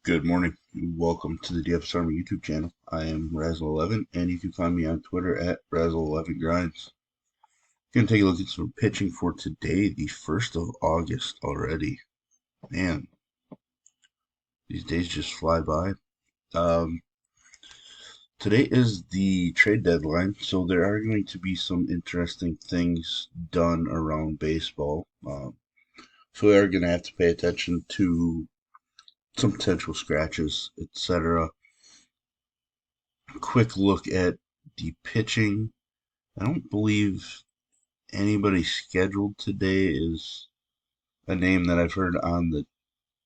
Good morning. Welcome to the DFS Army YouTube channel. I am Razzle11, and you can find me on Twitter at Razzle11Grinds. Going to take a look at some pitching for today, the 1st of August already. Man, these days just fly by. Um, Today is the trade deadline, so there are going to be some interesting things done around baseball. So we are going to have to pay attention to some potential scratches, etc. Quick look at the pitching. I don't believe anybody scheduled today is a name that I've heard on the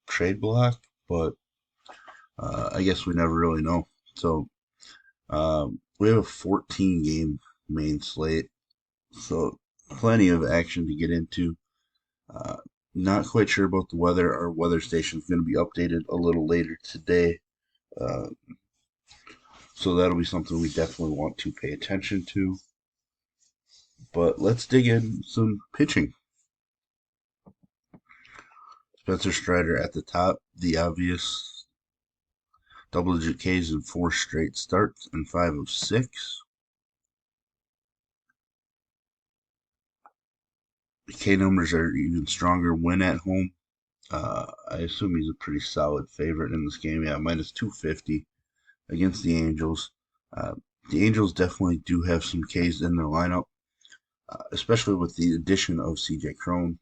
trade block, but I guess we never really know. So we have a 14 game main slate, so plenty of action to get into. Uh, Not quite sure about the weather. Our weather station is going to be updated a little later today. Uh, so that'll be something we definitely want to pay attention to. But let's dig in some pitching. Spencer Strider at the top, the obvious double-digit Ks in 4 straight starts and 5 of 6. The K numbers are even stronger when at home. I assume he's a pretty solid favorite in this game. Yeah, minus 250 against the Angels. Uh, the Angels definitely do have some Ks in their lineup, especially with the addition of CJ Cron.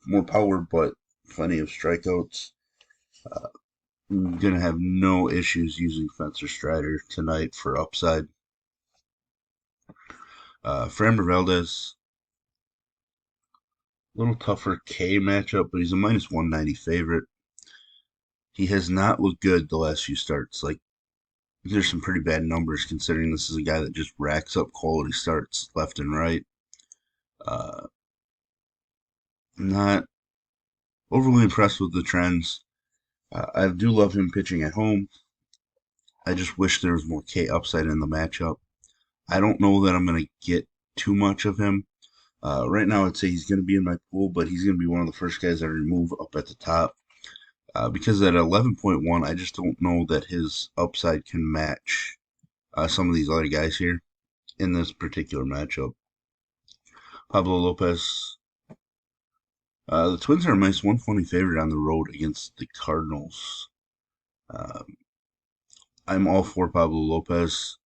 More power, but plenty of strikeouts. I'm going to have no issues using Spencer Strider tonight for upside. Framber Valdez, a little tougher K matchup, but he's a minus 190 favorite. He has not looked good the last few starts. Like, there's some pretty bad numbers considering this is a guy that just racks up quality starts left and right. Uh, Not overly impressed with the trends. I do love him pitching at home. I just wish there was more K upside in the matchup. I don't know that I'm going to get too much of him. Right now, I'd say he's going to be in my pool, but he's going to be one of the first guys I remove up at the top. Because at 11.1, I just don't know that his upside can match some of these other guys here in this particular matchup. Pablo Lopez. The Twins are a minus 120 favorite on the road against the Cardinals. Um, I'm all for Pablo Lopez.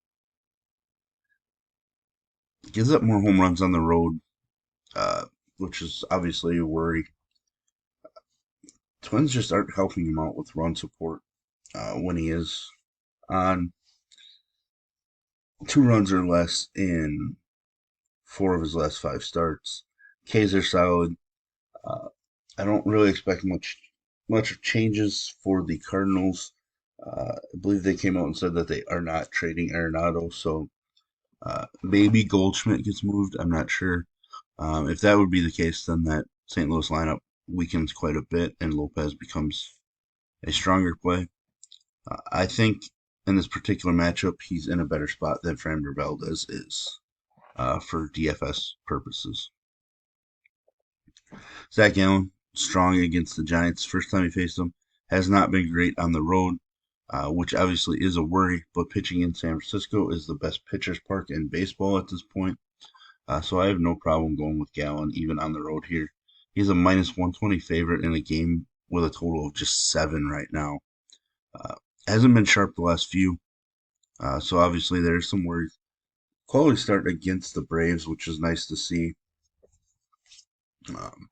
Gives up more home runs on the road, uh, which is obviously a worry. Twins just aren't helping him out with run support when he is on 2 runs or less in 4 of his last 5 starts. Ks are solid. Uh, I don't really expect much changes for the Cardinals. I believe they came out and said that they are not trading Arenado, so maybe Goldschmidt gets moved. I'm not sure. If that would be the case, then that St. Louis lineup weakens quite a bit, and Lopez becomes a stronger play. I think in this particular matchup, he's in a better spot than Framber Valdez is for DFS purposes. Zach Allen, strong against the Giants. First time he faced them, has not been great on the road, which obviously is a worry. But pitching in San Francisco is the best pitcher's park in baseball at this point. So I have no problem going with Gallen even on the road here. He's a minus 120 favorite in a game with a total of just 7 right now. Uh, Hasn't been sharp the last few, so obviously there's some worries. Quality start against the Braves, which is nice to see. Um,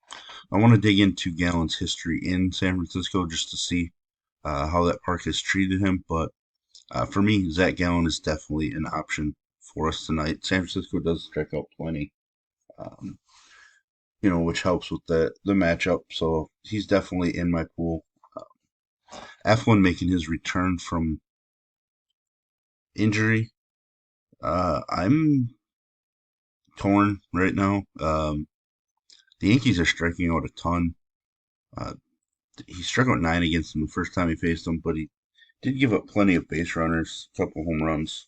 I want to dig into Gallen's history in San Francisco just to see how that park has treated him. But for me, Zach Gallen is definitely an option for us tonight. San Francisco does strike out plenty, um, which helps with the matchup. So he's definitely in my pool. Eflin making his return from injury. I'm torn right now. The Yankees are striking out a ton. Uh, he struck out 9 against them the first time he faced them, but he did give up plenty of base runners, a couple home runs,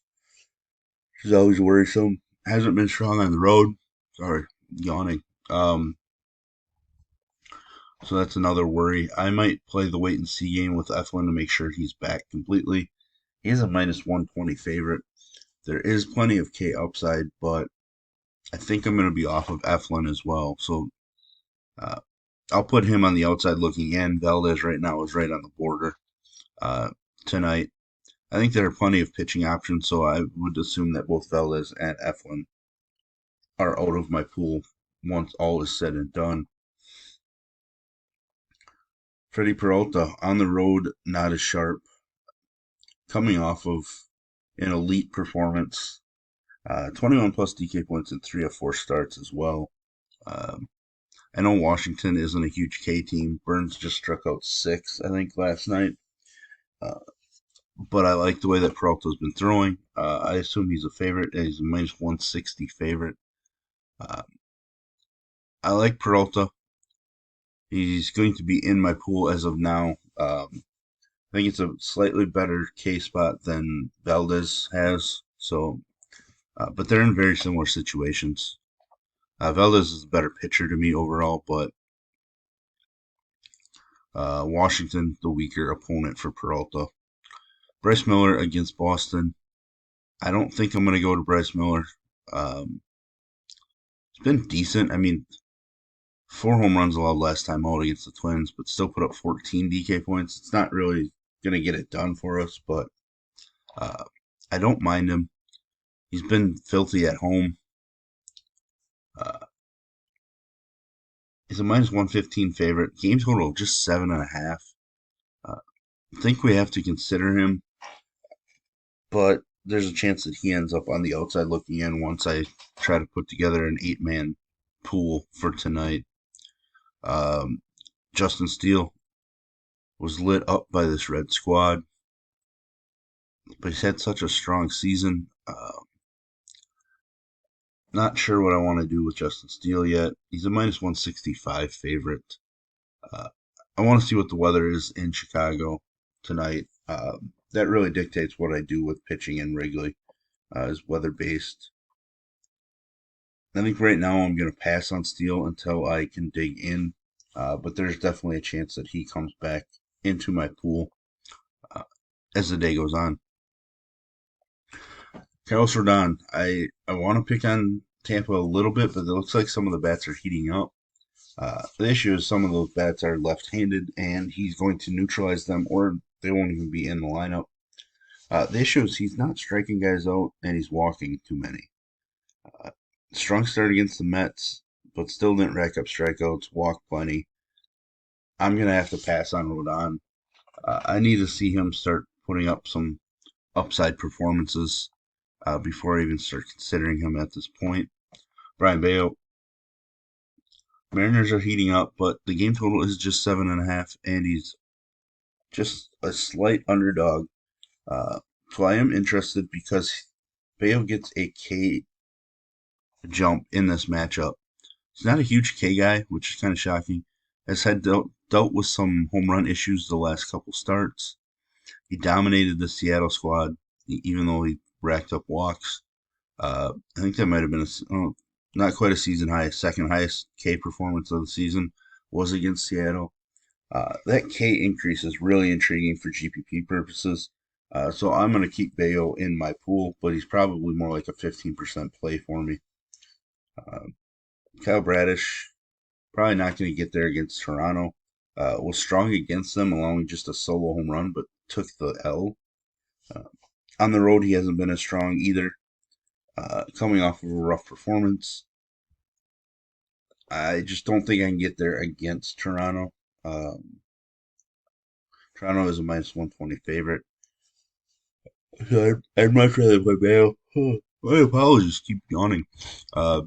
which is always worrisome. Hasn't been strong on the road. Sorry, yawning. Um, So that's another worry. I might play the wait and see game with Eflin to make sure he's back completely. He is a minus 120 favorite. There is plenty of K upside, but I think I'm going to be off of Eflin as well. So uh, I'll put him on the outside looking in. Valdez right now is right on the border uh, tonight. I think there are plenty of pitching options, so I would assume that both Valdez and Eflin are out of my pool once all is said and done. Freddie Peralta on the road, not as sharp, coming off of an elite performance. 21 plus DK points in 3 of 4 starts as well. Um, I know Washington isn't a huge K team. Burns just struck out 6, I think, last night. Uh, but I like the way that Peralta's been throwing. I assume he's a favorite. He's a minus 160 favorite. Uh, I like Peralta. He's going to be in my pool as of now. I think it's a slightly better K spot than Valdez has. So, but they're in very similar situations. Valdez is a better pitcher to me overall, but Washington, the weaker opponent for Peralta. Bryce Miller against Boston. I don't think I'm going to go to Bryce Miller. Um, it's been decent. I mean, 4 home runs allowed last time out against the Twins, but still put up 14 DK points. It's not really going to get it done for us, but uh, I don't mind him. He's been filthy at home. Uh, he's a minus 115 favorite. Game total just 7.5. I think we have to consider him, but there's a chance that he ends up on the outside looking in once I try to put together an 8-man pool for tonight. Um, Justin Steele was lit up by this red squad, but he's had such a strong season. Not sure what I want to do with Justin Steele yet. He's a minus 165 favorite. Uh, I want to see what the weather is in Chicago tonight. That really dictates what I do with pitching in Wrigley, is weather based. I think right now I'm going to pass on Steele until I can dig in, but there's definitely a chance that he comes back into my pool uh, as the day goes on. Carlos Rodon, I want to pick on Tampa a little bit, but it looks like some of the bats are heating up. The issue is some of those bats are left-handed, and he's going to neutralize them, or they won't even be in the lineup. The issue is he's not striking guys out, and he's walking too many. Uh, Strong start against the Mets, but still didn't rack up strikeouts, walked plenty. I'm going to have to pass on Rodon. I need to see him start putting up some upside performances before I even start considering him at this point. Brian Bayo, Mariners are heating up, but the game total is just 7.5, and he's just a slight underdog. So I am interested because Bayo gets a K jump in this matchup. He's not a huge K guy, which is kind of shocking. Has had dealt with some home run issues the last couple starts. He dominated the Seattle squad, even though he racked up walks. I think that might have been not quite a season high, second highest K performance of the season was against Seattle. That K increase is really intriguing for GPP purposes. So I'm going to keep Bayo in my pool, but he's probably more like a 15% play for me. Uh, Kyle Bradish, probably not going to get there against Toronto. Was strong against them, allowing just a solo home run, but took the L. Uh, on the road, he hasn't been as strong either. Coming off of a rough performance, I just don't think I can get there against Toronto. Um, Toronto is a minus 120 favorite. So I'd much rather play Bale. My apologies, keep yawning. Uh,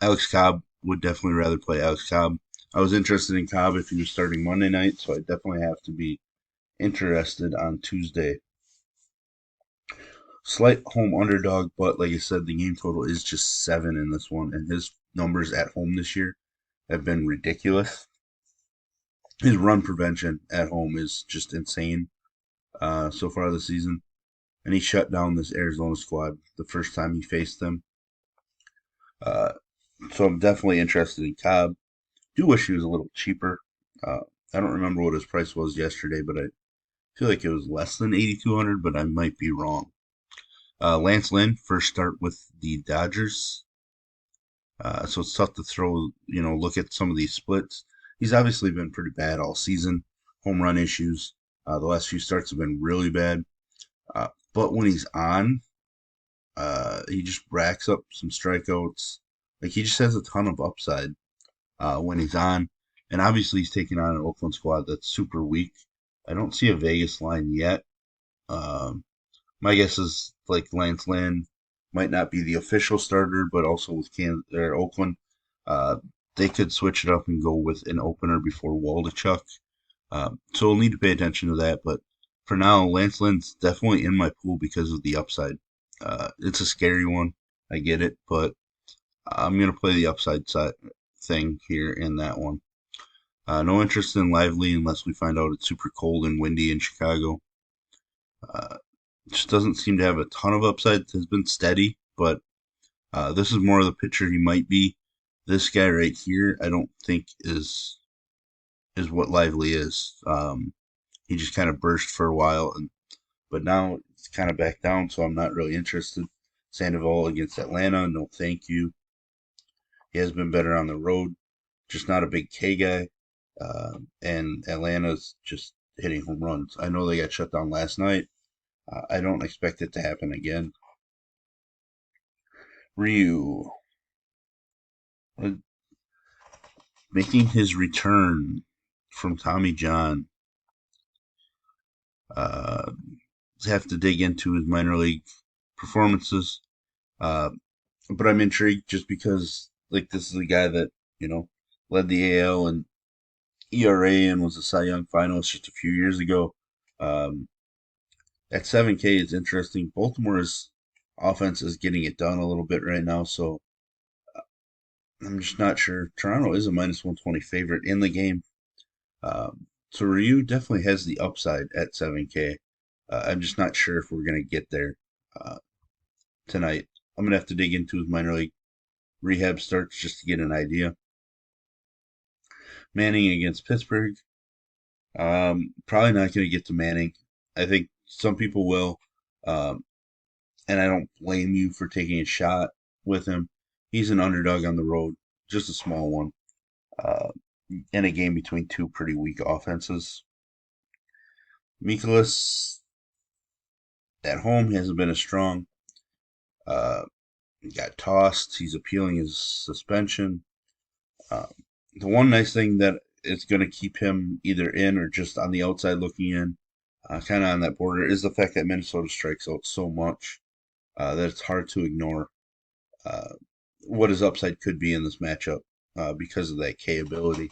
Alex Cobb would definitely rather play Alex Cobb. I was interested in Cobb if he was starting Monday night, so I definitely have to be interested on Tuesday. Slight home underdog, but like I said, the game total is just 7 in this one, and his numbers at home this year have been ridiculous. His run prevention at home is just insane so far this season, and he shut down this Arizona squad the first time he faced them. Uh, so I'm definitely interested in Cobb. Do wish he was a little cheaper. Uh, I don't remember what his price was yesterday, but I feel like it was less than 8,200, but I might be wrong. Lance Lynn, first start with the Dodgers. So it's tough to look at some of these splits. He's obviously been pretty bad all season. Home run issues. The last few starts have been really bad. But when he's on, he just racks up some strikeouts. Like he just has a ton of upside when he's on. And obviously he's taking on an Oakland squad that's super weak. I don't see a Vegas line yet. Um, my guess is like Lance Lynn might not be the official starter, but also with Oakland, uh, they could switch it up and go with an opener before Waldichuk. So we'll need to pay attention to that. But for now, Lance Lynn's definitely in my pool because of the upside. It's a scary one. I get it, but I'm going to play the upside side thing here in that one. No interest in Lively unless we find out it's super cold and windy in Chicago. Uh, just doesn't seem to have a ton of upside. Has been steady, but this is more of the pitcher he might be. This guy right here, I don't think is what Lively is. He just kind of burst for a while, but now it's kind of back down, so I'm not really interested. Sandoval against Atlanta, no thank you. He has been better on the road, just not a big K guy. And Atlanta's just hitting home runs. I know they got shut down last night. I don't expect it to happen again. Ryu uh, making his return from Tommy John. Uh, have to dig into his minor league performances. Uh, but I'm intrigued just because like this is a guy that led the AL and ERA and was a Cy Young finalist just a few years ago. Um, at 7K, it's interesting. Baltimore's offense is getting it done a little bit right now, so I'm just not sure. Toronto is a minus 120 favorite in the game. So Ryu definitely has the upside at 7K. I'm just not sure if we're going to get there uh, tonight. I'm going to have to dig into his minor league rehab starts just to get an idea. Manning against Pittsburgh. Probably not going to get to Manning. I think some people will, um, and I don't blame you for taking a shot with him. He's an underdog on the road, just a small one, uh, in a game between two pretty weak offenses. Mikolas at home hasn't been as strong. Uh, he got tossed. He's appealing his suspension. Uh, the one nice thing that is going to keep him either in or just on the outside looking in, kind of on that border, is the fact that Minnesota strikes out so much that it's hard to ignore uh, what his upside could be in this matchup because of that K ability.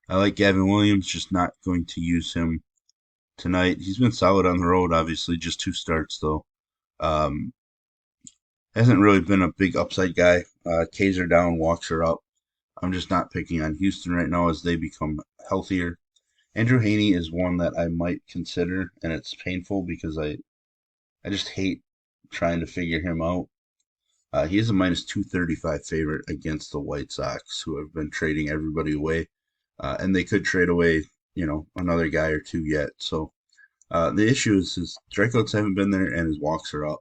I like Gavin Williams, just not going to use him tonight. He's been solid on the road, obviously, just two starts though. Um, hasn't really been a big upside guy. Ks are down, walks are up. I'm just not picking on Houston right now as they become healthier. Andrew Haney is one that I might consider, and it's painful because I just hate trying to figure him out. He is a minus 235 favorite against the White Sox, who have been trading everybody away, and they could trade away, another guy or two yet. So the issue is his strikeouts haven't been there, and his walks are up.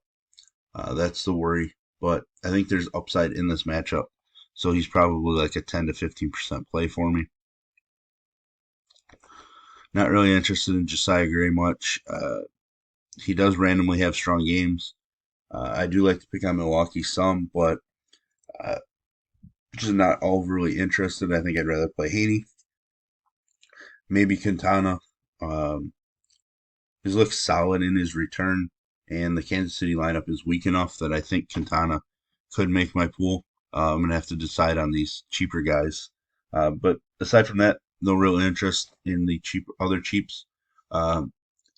That's the worry. But I think there's upside in this matchup, so he's probably like a 10 to 15% play for me. Not really interested in Josiah Gray much. He does randomly have strong games. I do like to pick on Milwaukee some, but uh, just not overly interested. I think I'd rather play Haney, maybe Quintana. Um, he's looked solid in his return, and the Kansas City lineup is weak enough that I think Quintana could make my pool. I'm gonna have to decide on these cheaper guys. But aside from that, no real interest in the other cheaps. Um,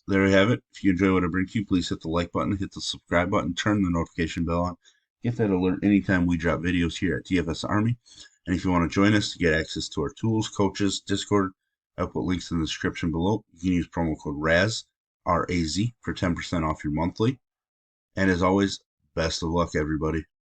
there you have it. If you enjoy what I bring to you, please hit the like button, hit the subscribe button, turn the notification bell on. Get that alert anytime we drop videos here at DFS Army. And if you want to join us to get access to our tools, coaches, Discord, I'll put links in the description below. You can use promo code RAZ, RAZ, for 10% off your monthly. And as always, best of luck, everybody.